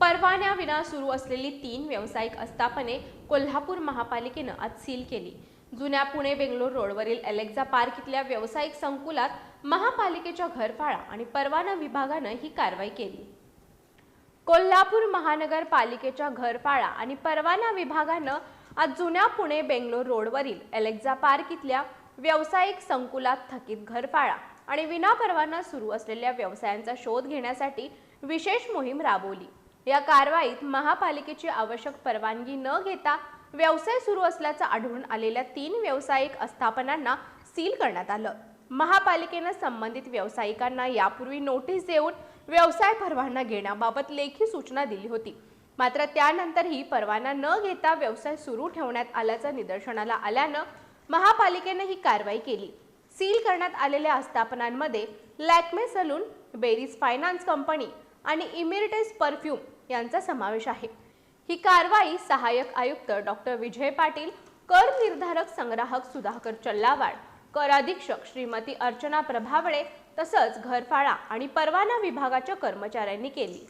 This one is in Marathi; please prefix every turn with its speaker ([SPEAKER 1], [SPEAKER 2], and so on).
[SPEAKER 1] परवान्याविना सुरू असलेली 3 व्यावसायिक आस्थापने कोल्हापूर महापालिकेनं आज सील केली। जुन्या पुणे-बेंगलोर रोडवरील एलेक्झा पार्क इथल्या व्यावसायिक संकुलात महापालिकेच्या घरफाळा आणि परवाना विभागानं ही कारवाई केली। कोल्हापूर महानगरपालिकेच्या घरफाळा आणि परवाना विभागानं आज जुन्या पुणे-बेंगलोर रोडवरील एलेक्झा पार्क इथल्या व्यावसायिक संकुलात थकीत घरफाळा आणि विनापरवाना सुरू असलेल्या व्यवसायांचा शोध घेण्यासाठी विशेष मोहीम राबवली। या कारवाईत महापालिकेची आवश्यक परवानगी न घेता व्यवसाय सुरू असल्याचं आढळून आलेल्या 3 व्यावसायिक आस्थापनांना सील करण्यात आलं। महापालिकेनं संबंधित व्यावसायिकांना यापूर्वी नोटीस देऊन व्यवसाय परवाना घेण्याबाबत लेखी सूचना दिली होती। मात्र त्यानंतरही परवाना न घेता व्यवसाय सुरू ठेवण्यात आल्याचं निदर्शनाला आल्यानं महापालिकेनं ही कारवाई केली। सील करण्यात आलेल्या आस्थापनांमध्ये लॅक्मे सलून, बेरीज फायनान्स कंपनी आणि इमिरटेस परफ्यूम यांचा समावेश आहे। ही कारवाई सहाय्यक आयुक्त डॉक्टर विजय पाटील, कर निर्धारक संग्राहक सुधाकर चल्लावाड, कर अधीक्षक श्रीमती अर्चना प्रभावळे तसंच घरफाळा आणि परवाना विभागाच्या कर्मचाऱ्यांनी केली।